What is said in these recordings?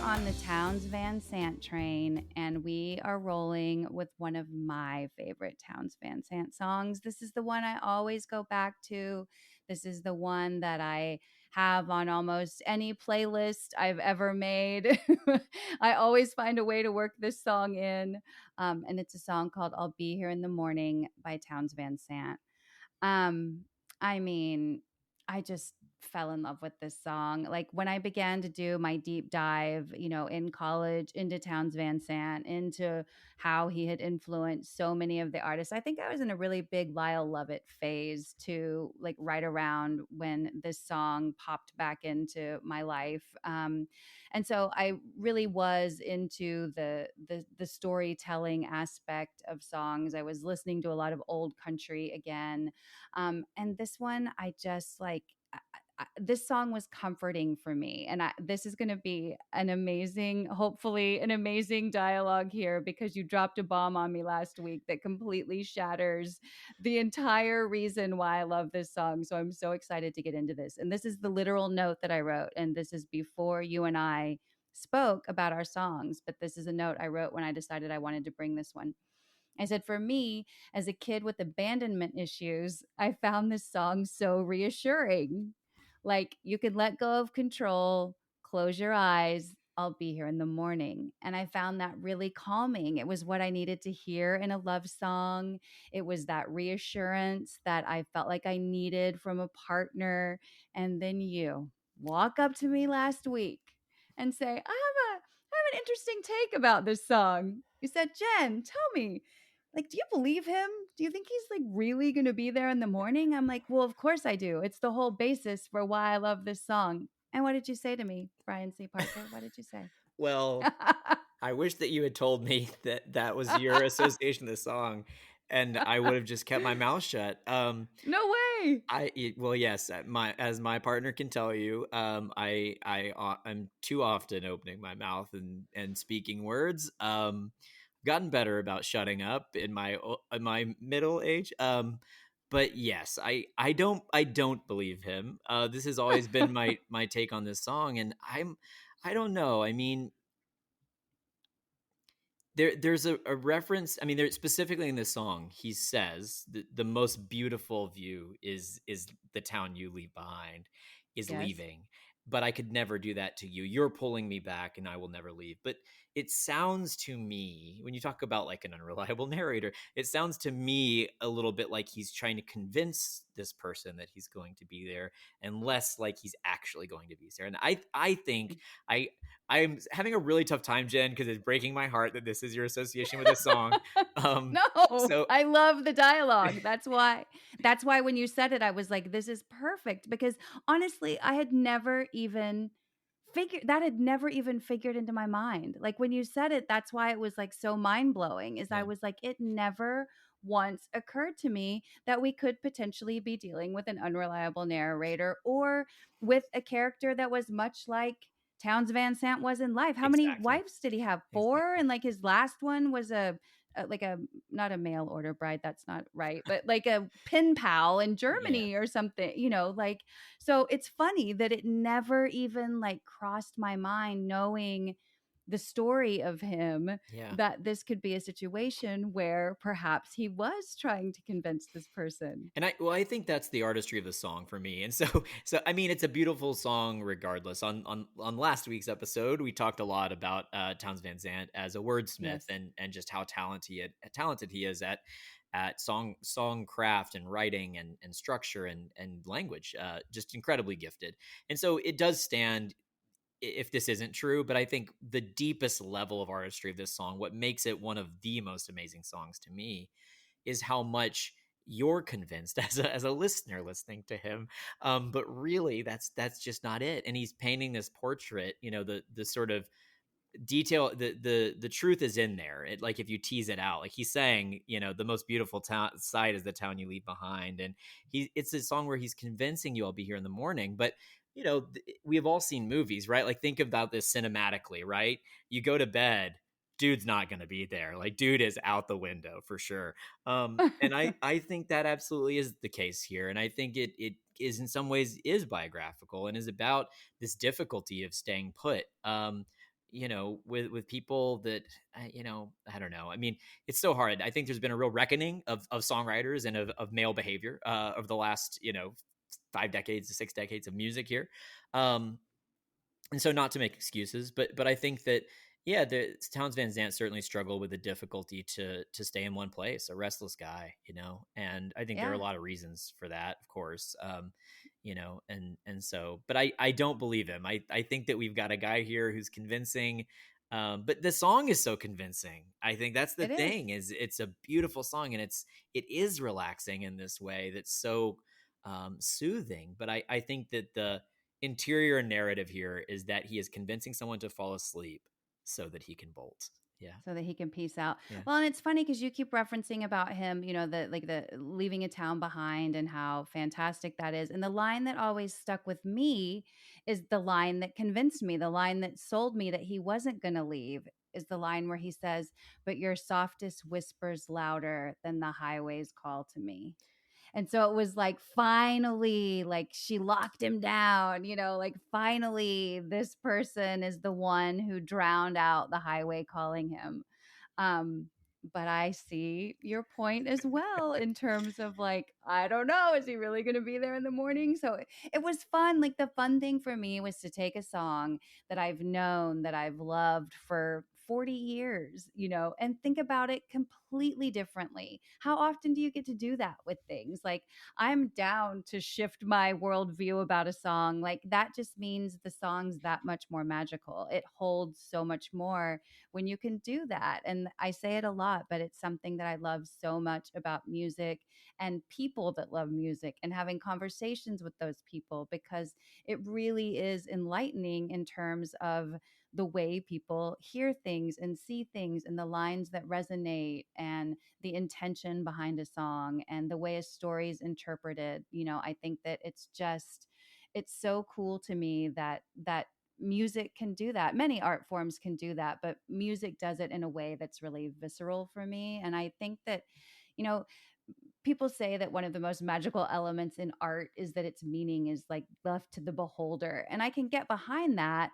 on the Townes Van Sant train, and we are rolling with one of my favorite Townes Van Sant songs. This is the one I always go back to. This is the one that I have on almost any playlist I've ever made. I always find a way to work this song in. And it's a song called I'll Be Here in the Morning by Townes Van Sant. Um, I mean, I just fell in love with this song. Like when I began to do my deep dive, in college into Townes Van Sant, into how he had influenced so many of the artists. I think I was in a really big Lyle Lovett phase too, like right around when this song popped back into my life. And so I really was into the storytelling aspect of songs. I was listening to a lot of old country again, and this one, I just like. This song was comforting for me, and this is going to be hopefully an amazing dialogue here, because you dropped a bomb on me last week that completely shatters the entire reason why I love this song. So I'm so excited to get into this. And this is the literal note that I wrote, and this is before you and I spoke about our songs, but this is a note I wrote when I decided I wanted to bring this one. I said, for me, as a kid with abandonment issues, I found this song so reassuring. Like, you can let go of control, close your eyes, I'll be here in the morning. And I found that really calming. It was what I needed to hear in a love song. It was that reassurance that I felt like I needed from a partner. And then you walk up to me last week and say, I have an interesting take about this song. You said, Jen, tell me, like, do you believe him? Do you think he's like really going to be there in the morning? I'm like, well, of course I do. It's the whole basis for why I love this song. And what did you say to me, Bryan C. Parker? What did you say? Well, I wish that you had told me that that was your association of the song, and I would have just kept my mouth shut. No way. Well, yes, as my partner can tell you, I'm too often opening my mouth and speaking words. Gotten better about shutting up in my middle age. But yes, I don't believe him. This has always been my take on this song, and I don't know. I mean, there's a reference. I mean, there specifically in this song, he says the most beautiful view is the town you leave behind, is Yes. leaving. But I could never do that to you. You're pulling me back, and I will never leave. But it sounds to me, when you talk about like an unreliable narrator, it sounds to me a little bit like he's trying to convince this person that he's going to be there, and less like he's actually going to be there. And I think I'm having a really tough time, Jen, because it's breaking my heart that this is your association with this song. No, So I love the dialogue. That's why when you said it, I was like, this is perfect, because honestly, I had never even figured into my mind. Like when you said it, that's why it was like so mind-blowing, is I yeah, was like, it never once occurred to me that we could potentially be dealing with an unreliable narrator, or with a character that was much like Townes Van Sant was in life. How many exactly, wives did he have? Four, exactly. and like his last one was like a not a mail order bride, that's not right, but like a pen pal in Yeah. Germany or something, like. So it's funny that it never even like crossed my mind, knowing the story of him, Yeah. that this could be a situation where perhaps he was trying to convince this person. And I think that's the artistry of the song for me. And so I mean, it's a beautiful song regardless. On last week's episode, we talked a lot about Townes Van Zandt as a wordsmith, Yes. and just how talented he is at song craft and writing and structure and language. Just incredibly gifted. And so it does stand, if this isn't true, but I think the deepest level of artistry of this song, what makes it one of the most amazing songs to me, is how much you're convinced as a listener listening to him. But really, that's just not it. And he's painting this portrait. The sort of detail, the truth is in there. It, like, if you tease it out, like he's saying, the most beautiful town side is the town you leave behind, and it's a song where he's convincing you I'll be here in the morning. But we have all seen movies, right? Like, think about this cinematically, right? You go to bed, dude's not going to be there. Like, dude is out the window for sure. And I think that absolutely is the case here. And I think it is in some ways is biographical and is about this difficulty of staying put. with people that I don't know. I mean, it's so hard. I think there's been a real reckoning of songwriters and of male behavior of the last 5 decades to 6 decades of music here. Um, and so not to make excuses, but I think that yeah, the Towns Van Zandt certainly struggled with the difficulty to stay in one place, a restless guy, and I think there are a Yeah, lot of reasons for that, of course. And so, but I don't believe him. I think that we've got a guy here who's convincing. But the song is so convincing. I think that's the it is. thing, is it's a beautiful song, and it is relaxing in this way that's so soothing. But I think that the interior narrative here is that he is convincing someone to fall asleep so that he can bolt. Yeah. So that he can peace out. Yeah. Well, and it's funny because you keep referencing about him, the leaving a town behind and how fantastic that is. And the line that always stuck with me is the line that convinced me, the line that sold me that he wasn't going to leave is the line where he says, "But your softest whispers louder than the highway's call to me." And so it was like finally, like she locked him down, like finally this person is the one who drowned out the highway calling him. Um, but I see your point as well in terms of like, I don't know, is he really going to be there in the morning? So it was fun. Like the fun thing for me was to take a song that I've known, that I've loved for 40 years, and think about it completely differently. How often do you get to do that with things? Like, I'm down to shift my worldview about a song. Like, that just means the song's that much more magical. It holds so much more when you can do that. And I say it a lot, but it's something that I love so much about music and people that love music and having conversations with those people, because it really is enlightening in terms of the way people hear things and see things and the lines that resonate and the intention behind a song and the way a story is interpreted. I think that it's so cool to me that music can do that. Many art forms can do that, but music does it in a way that's really visceral for me. And I think that, you know, people say that one of the most magical elements in art is that its meaning is like left to the beholder. And I can get behind that,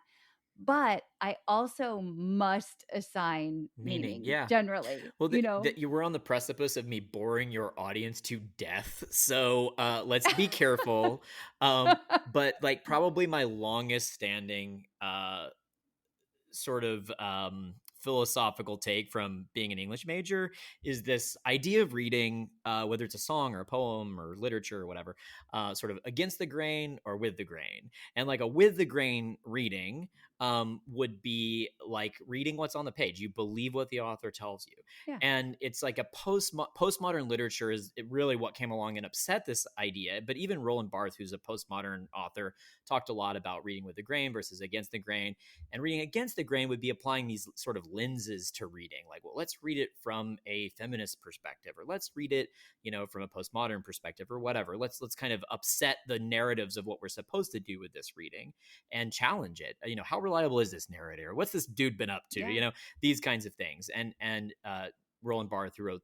but I also must assign Meaning, meaning yeah. generally, Well, that you were on the precipice of me boring your audience to death, so let's be careful. But like probably my longest standing sort of philosophical take from being an English major is this idea of reading, whether it's a song or a poem or literature or whatever, sort of against the grain or with the grain. And like a with the grain reading would be like reading what's on the page. You believe what the author tells you. Yeah. And it's like a postmodern literature is really what came along and upset this idea. But even Roland Barthes, who's a postmodern author, talked a lot about reading with the grain versus against the grain. And reading against the grain would be applying these sort of lenses to reading. Like, well, let's read it from a feminist perspective, or let's read it, from a postmodern perspective, or whatever. Let's kind of upset the narratives of what we're supposed to do with this reading and challenge it. How reliable is this narrator? What's this dude been up to? Yeah. These kinds of things. And Roland Barthes wrote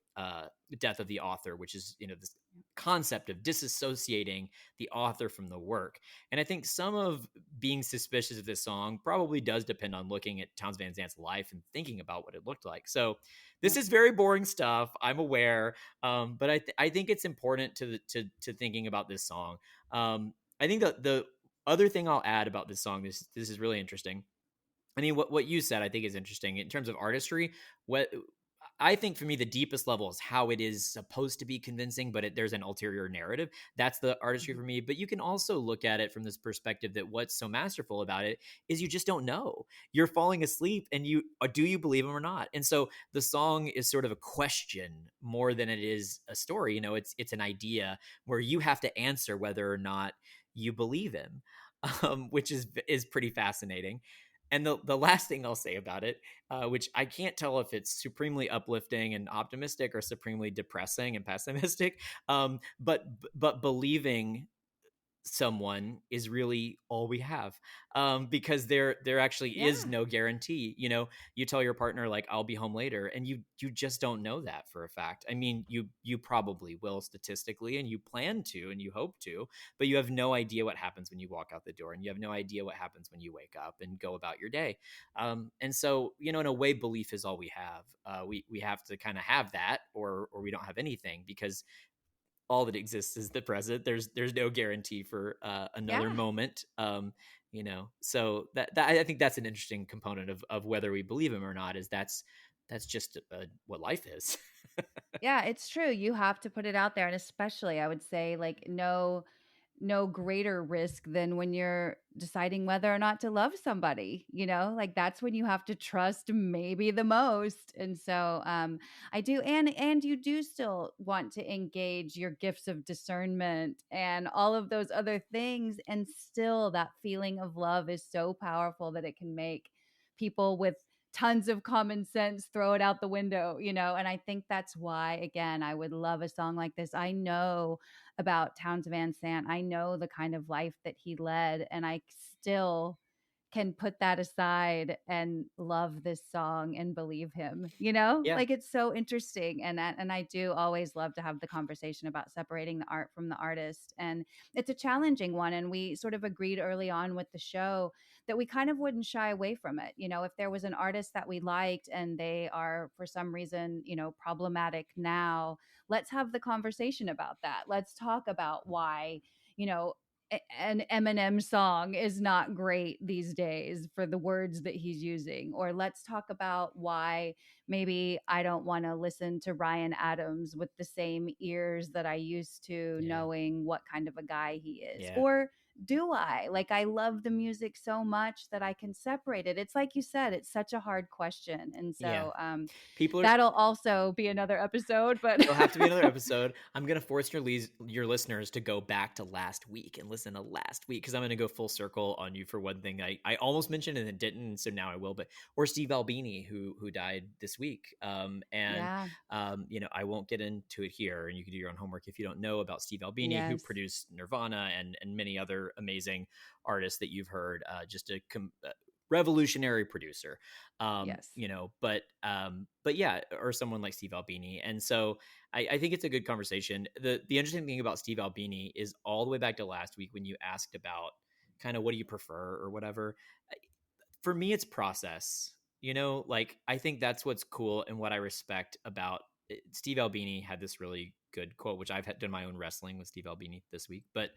Death of the Author, which is, this concept of disassociating the author from the work. And I think some of being suspicious of this song probably does depend on looking at Townes Van Zandt's life and thinking about what it looked like. So this Yep. is very boring stuff, I'm aware, but I think it's important to thinking about this song. I think the other thing I'll add about this song, this is really interesting. I mean, what you said, I think is interesting in terms of artistry. What I think for me, the deepest level is how it is supposed to be convincing, but there's an ulterior narrative. That's the artistry Mhm. for me. But you can also look at it from this perspective that what's so masterful about it is you just don't know. You're falling asleep, and do you believe him or not? And so the song is sort of a question more than it is a story. It's an idea where you have to answer whether or not you believe him, which is pretty fascinating. And the last thing I'll say about it, which I can't tell if it's supremely uplifting and optimistic or supremely depressing and pessimistic, but believing someone is really all we have, because there actually is Yeah. no guarantee. You tell your partner like I'll be home later, and you just don't know that for a fact. I mean, you probably will statistically, and you plan to, and you hope to, but you have no idea what happens when you walk out the door, and you have no idea what happens when you wake up and go about your day. And so, in a way, belief is all we have. We have to kind of have that, or we don't have anything, because all that exists is the present. There's no guarantee for another Yeah. moment. So that I think that's an interesting component of whether we believe him or not. Is that's just what life is. Yeah, it's true. You have to put it out there. And especially, I would say, like, no greater risk than when you're deciding whether or not to love somebody, like that's when you have to trust maybe the most. And so I do, and you do still want to engage your gifts of discernment and all of those other things, and still that feeling of love is so powerful that it can make people with tons of common sense throw it out the window, and I think that's why, again, I would love a song like this. I know about Towns Van Sant. I know the kind of life that he led, and I still can put that aside and love this song and believe him. Yeah, Like it's so interesting, and I do always love to have the conversation about separating the art from the artist, and it's a challenging one. And we sort of agreed early on with the show that we kind of wouldn't shy away from it. If there was an artist that we liked and they are for some reason, problematic now, let's have the conversation about that. Let's talk about why, you know, an Eminem song is not great these days for the words that he's using. Or let's talk about why maybe I don't want to listen to Ryan Adams with the same ears that I used to, yeah, knowing what kind of a guy he is. yeah, Or do I? Like, I love the music so much that I can separate it. It's like you said, it's such a hard question. And yeah. so People are that'll also be another episode, but It'll have to be another episode. I'm gonna force your listeners to go back to last week and listen to last week, because I'm gonna go full circle on you for one thing I almost mentioned and then didn't, and so now I will. But or Steve Albini, who died this week, and yeah, I won't get into it here, and you can do your own homework if you don't know about Steve Albini, who yes, produced Nirvana and many other amazing artists that you've heard. Just a revolutionary producer. yes. But yeah, or someone like Steve Albini. And so I think it's a good conversation. The interesting thing about Steve Albini is all the way back to last week when you asked about kind of what do you prefer or whatever. For me, it's process. Like I think that's what's cool and what I respect about it. Steve Albini had this really good quote, which I've done my own wrestling with Steve Albini this week. But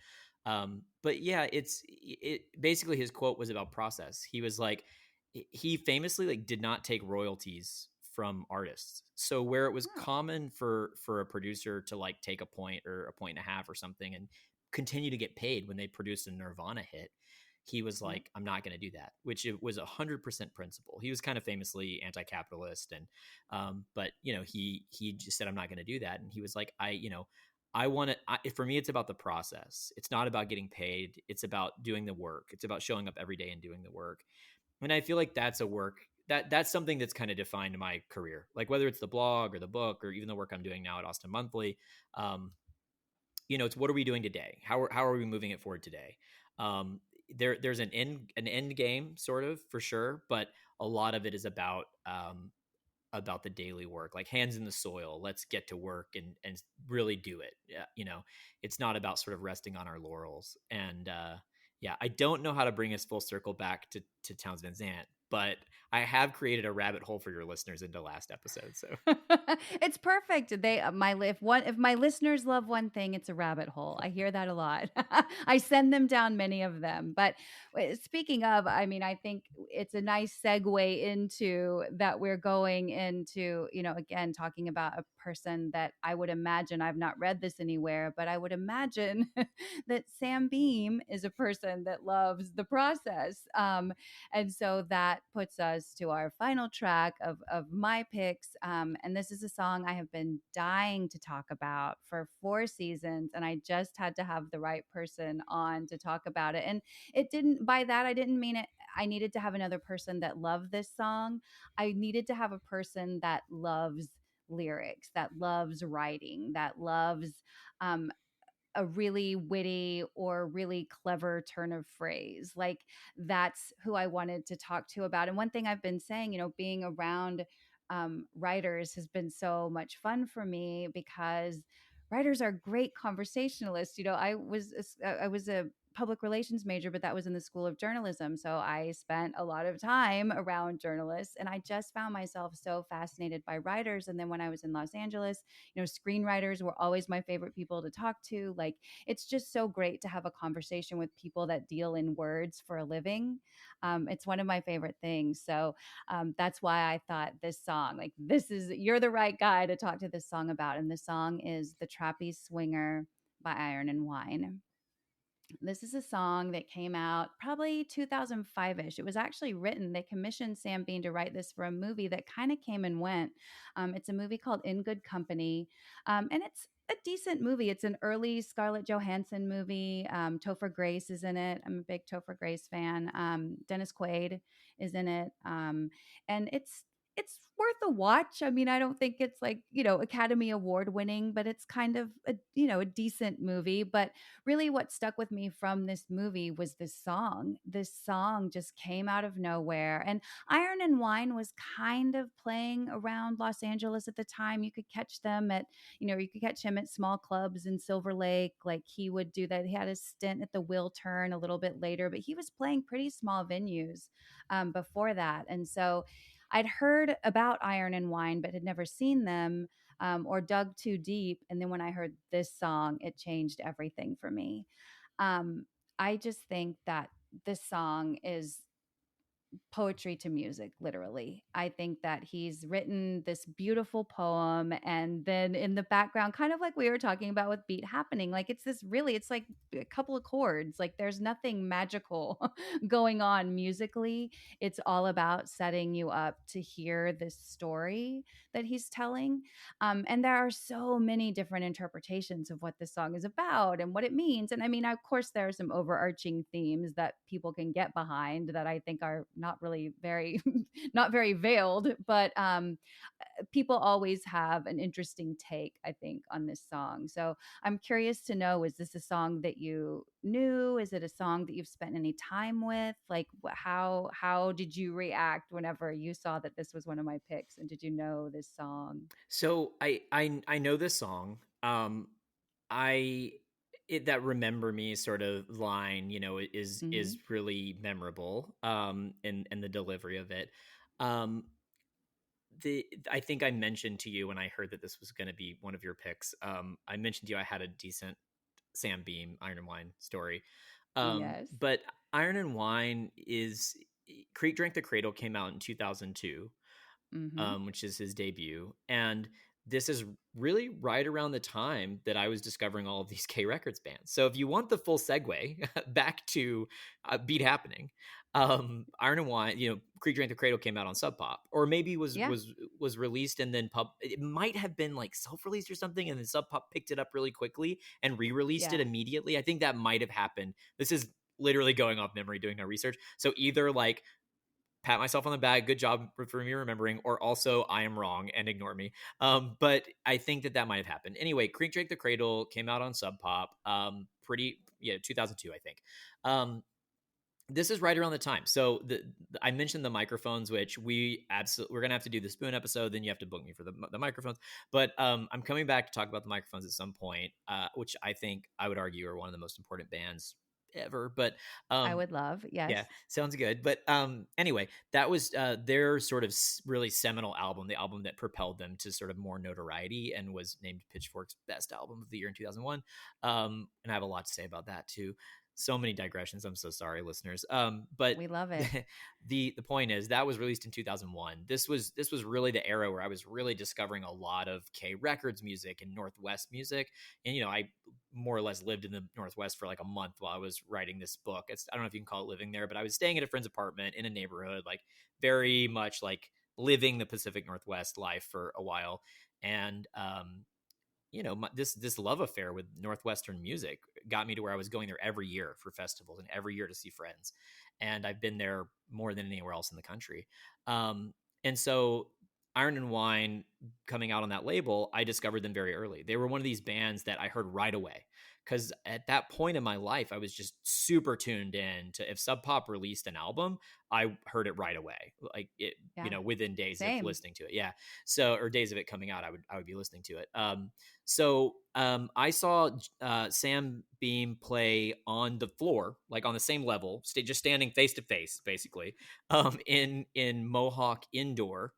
yeah, it basically his quote was about process. He was like, he famously like did not take royalties from artists. So where it was Oh, common for a producer to like take a point or a point and a half or something and continue to get paid when they produced a Nirvana hit, he was yeah. like, I'm not going to do that, which it was 100% principle. He was kind of famously anti-capitalist, and but he just said, I'm not going to do that. And he was like, I want to. For me, it's about the process. It's not about getting paid. It's about doing the work. It's about showing up every day and doing the work. And I feel like that's a work that's something that's kind of defined my career. Like whether it's the blog or the book or even the work I'm doing now at Austin Monthly, um, it's what are we doing today? How are we moving it forward today? There's an end game sort of for sure, but a lot of it is about the daily work, like hands in the soil. Let's get to work and really do it. Yeah, it's not about sort of resting on our laurels. And yeah, I don't know how to bring us full circle back to Towns Van Zandt, but I have created a rabbit hole for your listeners into last episode. So It's perfect. If my listeners love one thing, it's a rabbit hole. I hear that a lot. I send them down many of them. But speaking of, I mean, I think it's a nice segue into that we're going into, again, talking about a person that I would imagine, I've not read this anywhere, but I would imagine that Sam Beam is a person that loves the process. And so that puts us to our final track of my picks. And this is a song I have been dying to talk about for 4 seasons. And I just had to have the right person on to talk about it. And it didn't, by that, I didn't mean it. I needed to have another person that loved this song. I needed to have a person that loves lyrics, that loves writing, that loves um, a really witty or really clever turn of phrase. Like that's who I wanted to talk to about. And one thing I've been saying, being around writers has been so much fun for me because writers are great conversationalists. I was a public relations major, but that was in the School of Journalism. So I spent a lot of time around journalists, and I just found myself so fascinated by writers. And then when I was in Los Angeles, screenwriters were always my favorite people to talk to. Like, it's just so great to have a conversation with people that deal in words for a living. It's one of my favorite things. So that's why I thought this song, like, you're the right guy to talk to this song about. And the song is The Trapeze Swinger by Iron and Wine. This is a song that came out probably 2005-ish. It was actually written. They commissioned Sam Bean to write this for a movie that kind of came and went. It's a movie called In Good Company, and it's a decent movie. It's an early Scarlett Johansson movie. Topher Grace is in it. I'm a big Topher Grace fan. Dennis Quaid is in it, and it's worth a watch. I mean, I don't think it's like, Academy Award winning, but it's kind of a decent movie. But really what stuck with me from this movie was this song. This song just came out of nowhere. And Iron and Wine was kind of playing around Los Angeles at the time. You could catch him at small clubs in Silver Lake. Like, he would do that. He had a stint at the Will Turn a little bit later, but he was playing pretty small venues before that. And so I'd heard about Iron and Wine, but had never seen them or dug too deep. And then when I heard this song, it changed everything for me. Um, I just think that this song is poetry to music, literally. I think that he's written this beautiful poem, and then in the background, kind of like we were talking about with Beat Happening, like it's like a couple of chords. Like, there's nothing magical going on musically. It's all about setting you up to hear this story that he's telling. And there are so many different interpretations of what this song is about and what it means. And I mean, of course, there are some overarching themes that people can get behind that I think are not really very, not very veiled, but people always have an interesting take, I think, on this song. So I'm curious to know, is this a song that you knew? Is it a song that you've spent any time with? Like, how did you react whenever you saw that this was one of my picks? And did you know this song? So I know this song. I that remember me sort of line, is Hmm. really memorable. And the delivery of it. Um, the I think I mentioned to you when I heard that this was going to be one of your picks. I mentioned to you I had a decent Sam Beam Iron and Wine story. Yes. But Iron and Wine is Creek Drank the Cradle came out in 2002, Hmm. which is his debut. And this is really right around the time that I was discovering all of these K Records bands. So if you want the full segue back to Beat Happening, Iron and Wine, Creek Drank the Cradle came out on Sub Pop, or maybe was Yeah. was was released and then pub. It might have been like self-released or something, and then Sub Pop picked it up really quickly and re-released it Yeah. immediately. I think that might have happened. This is literally going off memory, doing no research. So either like pat myself on the back, good job for me remembering, or also I am wrong and ignore me. But I think that might have happened. Anyway, Creek Drake the Cradle came out on Sub Pop, 2002, I think. This is right around the time. So I mentioned the microphones, which we're gonna have to do the Spoon episode. Then you have to book me for the microphones. But I'm coming back to talk about the microphones at some point, which I think I would argue are one of the most important bands ever. But I um, would love. Yes. yeah, sounds good. But anyway, that was their sort of really seminal album, the album that propelled them to sort of more notoriety and was named Pitchfork's best album of the year in 2001. And I have a lot to say about that too. So many digressions. I'm so sorry, listeners. But We love it. the point is that was released in 2001. This was really the era where I was really discovering a lot of K Records music and Northwest music. And I more or less lived in the Northwest for like a month while I was writing this book. I don't know if you can call it living there, but I was staying at a friend's apartment in a neighborhood, like very much like living the Pacific Northwest life for a while. And this love affair with Northwestern music got me to where I was going there every year for festivals and every year to see friends. And I've been there more than anywhere else in the country. And so Iron and Wine coming out on that label, I discovered them very early. They were one of these bands that I heard right away because at that point in my life, I was just super tuned in to if Sub Pop released an album, I heard it right away, like it, Yeah. within days of Same. listening to it. Yeah, so or days of it coming out, I would be listening to it. So I saw Sam Beam play on the floor, like on the same level, just standing face to face, basically, in Mohawk Indoor.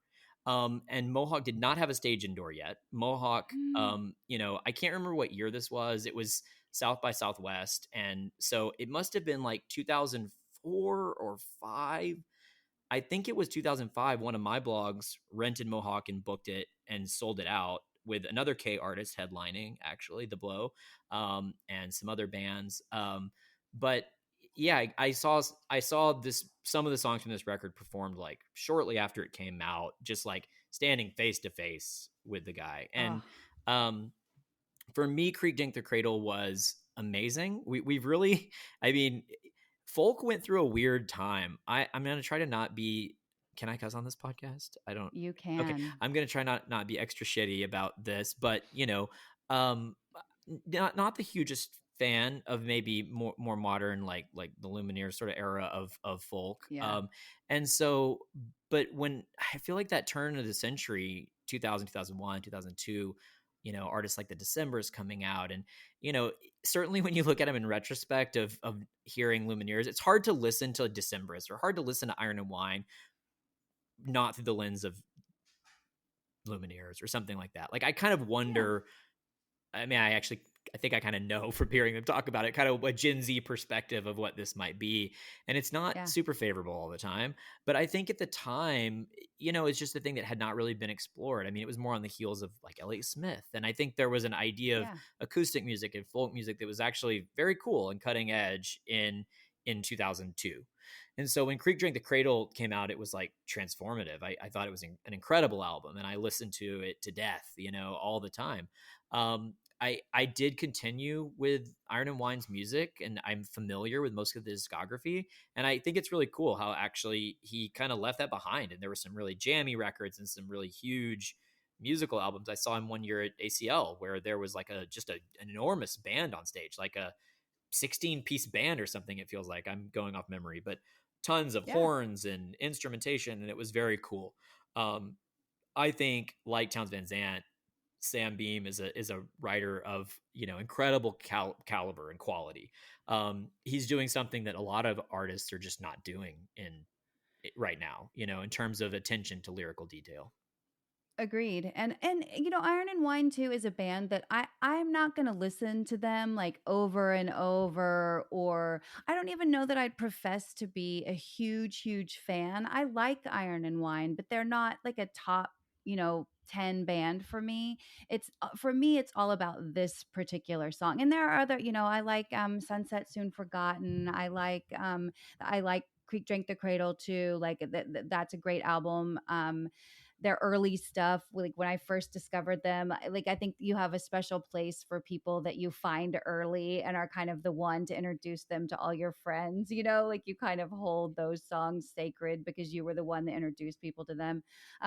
And Mohawk did not have a stage indoor yet. Mohawk, Mm. I can't remember what year this was. It was South by Southwest, and so it must have been like 2004 or five. I think it was 2005. One of my blogs rented Mohawk and booked it and sold it out with another K artist headlining, actually, The Blow, and some other bands. But yeah, I saw this some of the songs from this record performed like shortly after it came out, just like standing face to face with the guy. Oh, And um, for me, Creek Dink the Cradle was amazing. We've really, I mean, folk went through a weird time. I'm gonna try to not be. Can I cuss on this podcast? I don't. you Okay, can. I'm gonna try not be extra shitty about this, but um, not the hugest fan of maybe more modern like the Lumineers sort of era of folk. Yeah. And so, but when I feel like that turn of the century, 2000, 2001, 2002, artists like the Decembers coming out, and you know certainly when you look at them in retrospect of hearing Lumineers, it's hard to listen to Decemberists or hard to listen to Iron and Wine not through the lens of Lumineers or something like that. Like I kind of Yeah. wonder. I mean, I think I kind of know from hearing them talk about it, kind of a Gen Z perspective of what this might be. And it's not Yeah. super favorable all the time. But I think at the time, it's just a thing that had not really been explored. I mean, it was more on the heels of like Elliott Smith. And I think there was an idea of Yeah. acoustic music and folk music that was actually very cool and cutting edge in 2002. And so when Creek Drink the Cradle came out, it was like transformative. I thought it was an incredible album, and I listened to it to death, all the time. I did continue with Iron and Wine's music, and I'm familiar with most of the discography. And I think it's really cool how actually he kind of left that behind. And there were some really jammy records and some really huge musical albums. I saw him one year at ACL where there was like an enormous band on stage, like a 16-piece band or something. It feels like I'm going off memory, but tons of Yeah. horns and instrumentation, and it was very cool. Um, I think like Towns Van Zandt, Sam Beam is a writer of incredible caliber and quality. He's doing something that a lot of artists are just not doing in right now. In terms of attention to lyrical detail. Agreed. And Iron and Wine too is a band that I'm not going to listen to them like over and over, or I don't even know that I'd profess to be a huge fan. I like Iron and Wine, but they're not like a top, 10 band for me. It's for me it's all about this particular song. And there are other, I like Sunset Soon Forgotten. I like Creek Drank the Cradle too. Like that's a great album. Their early stuff, like when I first discovered them, like I think you have a special place for people that you find early and are kind of the one to introduce them to all your friends, like you kind of hold those songs sacred because you were the one that introduced people to them.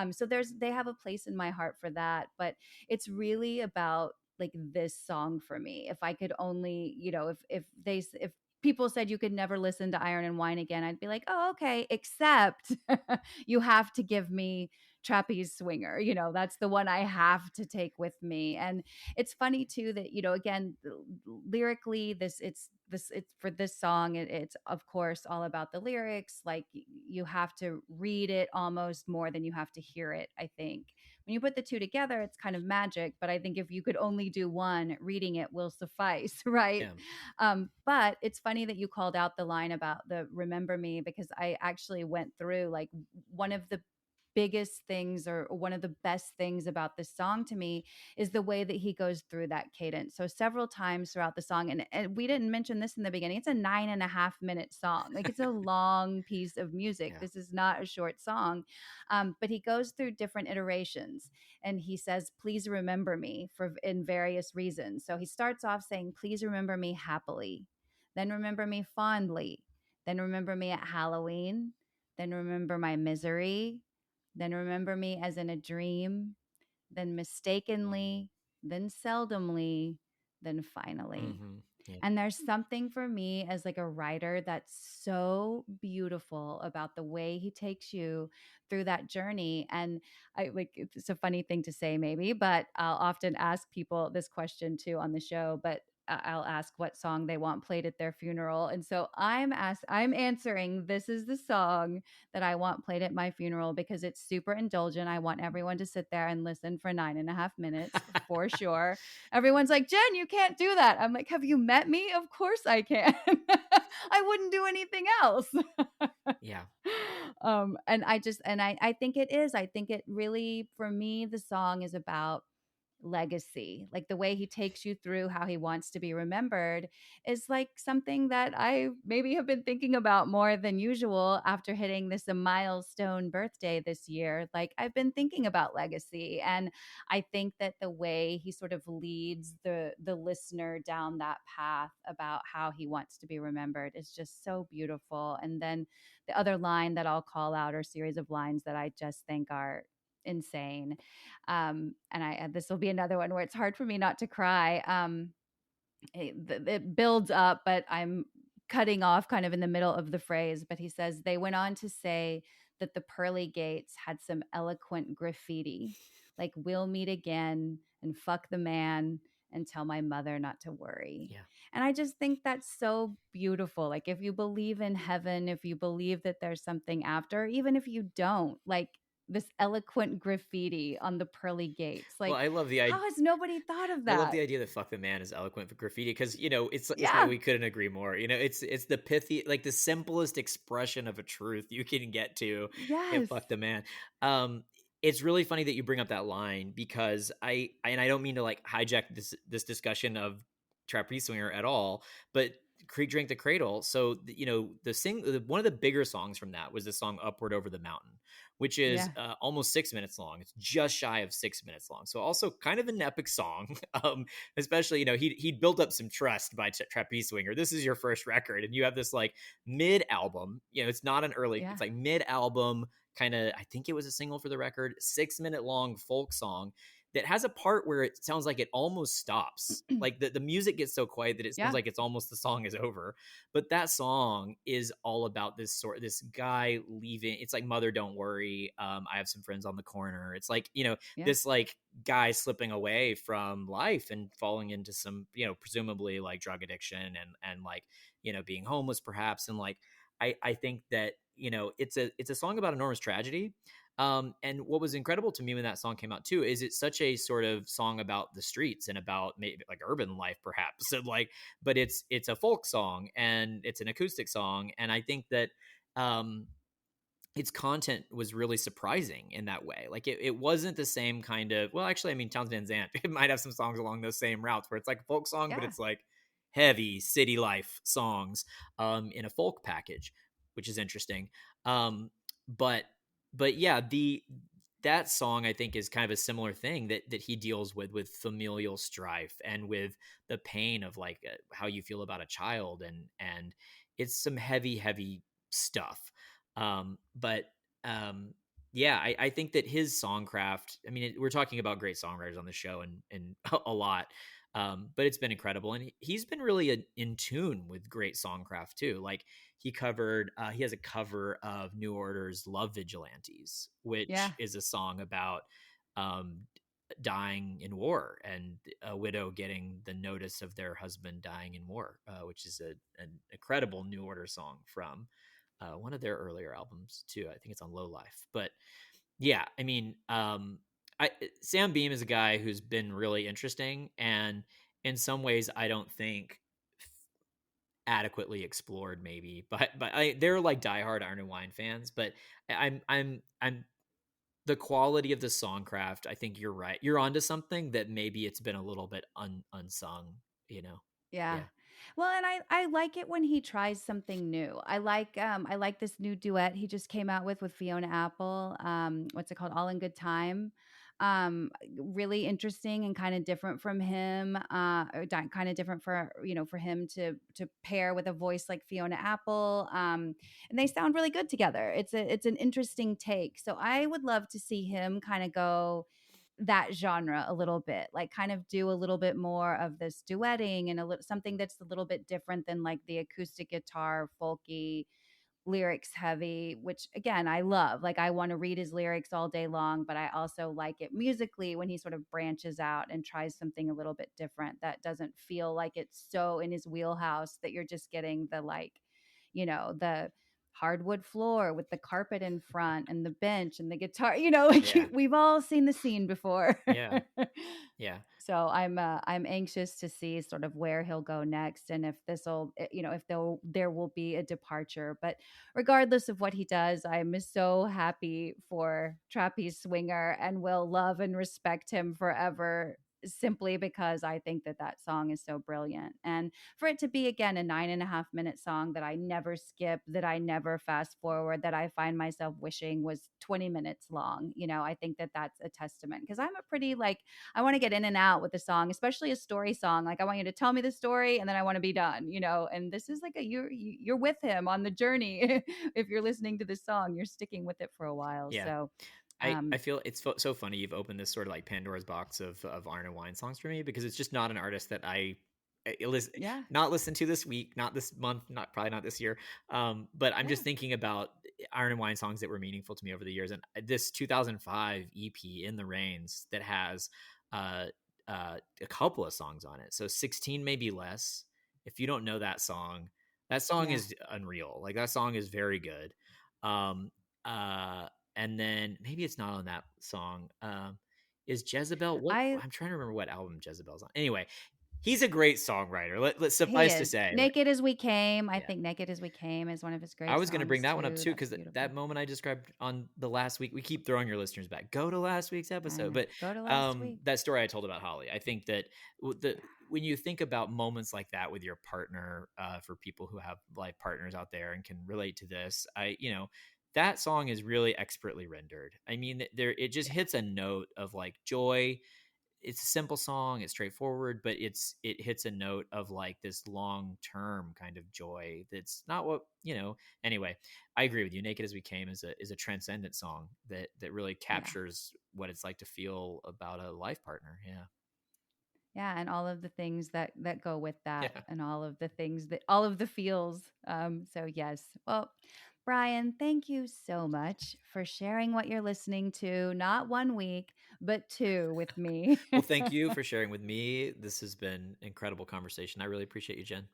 So they have a place in my heart for that, but it's really about like this song for me. If I could only, if people said you could never listen to Iron and Wine again, I'd be like, oh, okay, except you have to give me Trapeze Swinger. That's the one I have to take with me. And it's funny too that, again, lyrically, it's for this song, it's of course all about the lyrics. Like you have to read it almost more than you have to hear it, I think. When you put the two together, it's kind of magic. But I think if you could only do one, reading it will suffice, right? Yeah, But it's funny that you called out the line about the remember me, because I actually went through like one of the biggest things or one of the best things about this song to me is the way that he goes through that cadence. So several times throughout the song, and we didn't mention this in the beginning, it's a 9.5 minute song. Like it's a long piece of music. yeah, This is not a short song. But he goes through different iterations and he says, please remember me for in various reasons. So he starts off saying, please remember me happily, then remember me fondly, then remember me at Halloween, then remember my misery, then remember me as in a dream, then mistakenly, then seldomly, then finally. Hmm. Yeah. And there's something for me as like a writer that's so beautiful about the way he takes you through that journey. And I like it's a funny thing to say maybe, but I'll often ask people this question too on the show, but I'll ask what song they want played at their funeral. And so I'm answering this is the song that I want played at my funeral because it's super indulgent. I want everyone to sit there and listen for 9.5 minutes for sure. Everyone's like, Jen, you can't do that. I'm like, have you met me? Of course I can. I wouldn't do anything else. Yeah. And I think it is. I think it really, for me, the song is about legacy. Like the way he takes you through how he wants to be remembered is like something that I maybe have been thinking about more than usual after hitting this a milestone birthday this year. Like I've been thinking about legacy, and I think that the way he sort of leads the listener down that path about how he wants to be remembered is just so beautiful. And then the other line that I'll call out, or series of lines that I just think are insane. And this will be another one where it's hard for me not to cry. It builds up, but I'm cutting off kind of in the middle of the phrase. But he says, they went on to say that the pearly gates had some eloquent graffiti, like, we'll meet again and fuck the man and tell my mother not to worry. Yeah. And I just think that's so beautiful. Like, if you believe in heaven, if you believe that there's something after, even if you don't, like, this eloquent graffiti on the pearly gates. Well, Like, I love the how has nobody thought of I love that? the idea that "fuck the man" is eloquent for graffiti because it's like Yeah. we couldn't agree more. It's the pithy, like the simplest expression of a truth you can get to. Yes. "Fuck the man." Um, it's really funny that you bring up that line because I don't mean to like hijack this discussion of Trapeze Swinger at all, but Creek Drink the Cradle. So one of the bigger songs from that was the song "Upward Over the Mountain," which is Yeah. almost 6 minutes long. It's just shy of 6 minutes long. So also kind of an epic song. Especially, he'd built up some trust by Trapeze Swinger. This is your first record, and you have this like mid album. It's not an early. Yeah. It's like mid album kind of. I think it was a single for the record. 6 minute long folk song that has a part where it sounds like it almost stops. Like the music gets so quiet that it sounds Yeah. like it's almost the song is over. But that song is all about this guy leaving. It's like Mother Don't Worry. I have some friends on the corner. It's like, Yeah. this like guy slipping away from life and falling into some, presumably like drug addiction and like, being homeless perhaps. And like I think that, it's a song about enormous tragedy. And what was incredible to me when that song came out too is it's such a sort of song about the streets and about maybe like urban life perhaps. And like, but it's a folk song and it's an acoustic song, and I think that um its content was really surprising in that way. Like it wasn't the same kind of, well, actually, I mean, Towns Van Zandt, it might have some songs along those same routes where it's like a folk song, but Yeah. it's like heavy city life songs in a folk package, which is interesting. Um, but but yeah, that song I think is kind of a similar thing that he deals with familial strife and with the pain of like how you feel about a child, and it's some heavy stuff. But yeah, I think that his songcraft, I mean, we're talking about great songwriters on the show and a lot. But it's been incredible, and he's been really in tune with great songcraft too. Like he has a cover of New Order's "Love Vigilantes," Yeah. which is a song about um, dying in war and a widow getting the notice of their husband dying in war, which is an incredible New Order song from one of their earlier albums too. I think it's on Low Life. But yeah, I mean, Sam Beam is a guy who's been really interesting, and in some ways, I don't think adequately explored, maybe. But they're like diehard Iron and Wine fans. But I'm the quality of the songcraft. I think you're right. You're onto something that maybe it's been a little bit unsung. You know? Yeah. Yeah. Well, and I like it when he tries something new. I like this new duet he just came out with Fiona Apple. What's it called? All in Good Time. really interesting and kind of different from him, kind of different for, for him to pair with a voice like Fiona Apple. And they sound really good together. It's an interesting take. So I would love to see him kind of go that genre a little bit, like kind of do a little bit more of this duetting and a little something that's a little bit different than like the acoustic guitar folky lyrics heavy, which again I love. Like I want to read his lyrics all day long, but I also like it musically when he sort of branches out and tries something a little bit different that doesn't feel like it's so in his wheelhouse that you're just getting the like, the hardwood floor with the carpet in front and the bench and the guitar, like Yeah. we've all seen the scene before. Yeah. Yeah. So I'm anxious to see sort of where he'll go next and if if there will be a departure. But regardless of what he does, I'm so happy for Trapeze Swinger and will love and respect him forever, simply because I think that that song is so brilliant. And for it to be again a 9.5 minute song that I never skip, that I never fast forward, that I find myself wishing was 20 minutes long, I think that that's a testament, because I'm a pretty like, I want to get in and out with the song, especially a story song. Like I want you to tell me the story and then I want to be done, And this is like you're with him on the journey. If you're listening to this song, you're sticking with it for a while. Yeah. So, I um, feel it's so funny you've opened this sort of like Pandora's box of Arna Wine songs for me, because it's just not an artist that yeah, not listen to this week, not this month, not probably not this year. But I'm yeah, just thinking about Iron and Wine songs that were meaningful to me over the years, and this 2005 EP In the Rains that has uh, a couple of songs on it. So 16 maybe less. If you don't know that song yeah. is unreal. Like that song is very good. Um, uh, and then maybe it's not on that song. Is Jezebel? What I I'm trying to remember what album Jezebel's on. Anyway, he's a great songwriter. Let's He suffice to is. say, like, Naked as We Came. I yeah. think Naked as We Came is one of his I great was going to bring songs that one up too. too, That's because beautiful. that moment I described on the last week, we keep throwing your listeners back. Go to last week's I episode, know. but Go to last week. that story I told about Holly, I think that when you think about moments like that with your partner, for people who have life partners out there and can relate to this, that song is really expertly rendered. I mean, there it just hits a note of like joy. It's a simple song, it's straightforward, but it hits a note of like this long term kind of joy that's not what anyway. I agree with you. Naked as We Came is a transcendent song that really Yeah. captures what it's like to feel about a life partner. Yeah. Yeah, and all of the things that go with that, Yeah. and all of the things that all of the feels. So yes. Well, Bryan, thank you so much for sharing what you're listening to, not 1 week, but two with me. Well, thank you for sharing with me. This has been an incredible conversation. I really appreciate you, Jen.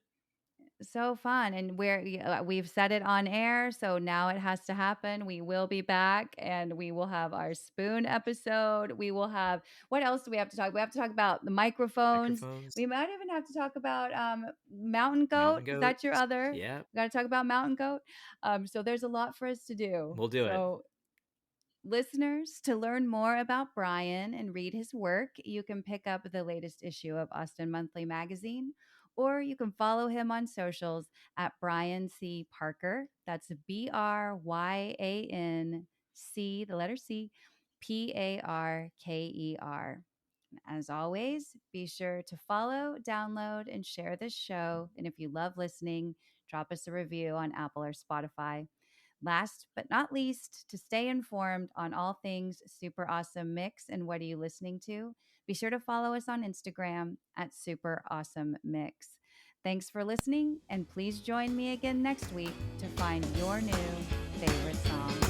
So fun. And we've said it on air, so now it has to happen. We will be back and we will have our spoon episode. We will have, what else do we have to talk? We have to talk about the microphones. Microphones, We might even have to talk about mountain goat. mountain Is that your goats. other? Yeah, We got to talk about mountain goat. So there's a lot for us to do. we'll do it. So listeners, to learn more about Bryan and read his work, you can pick up the latest issue of Austin Monthly Magazine, or you can follow him on socials at Bryan C. Parker. That's Bryan C, the letter C, Parker. As always, be sure to follow, download, and share this show. And if you love listening, drop us a review on Apple or Spotify. Last but not least, to stay informed on all things Super Awesome Mix and what are you listening to, be sure to follow us on Instagram at Super Awesome Mix. Thanks for listening, and please join me again next week to find your new favorite song.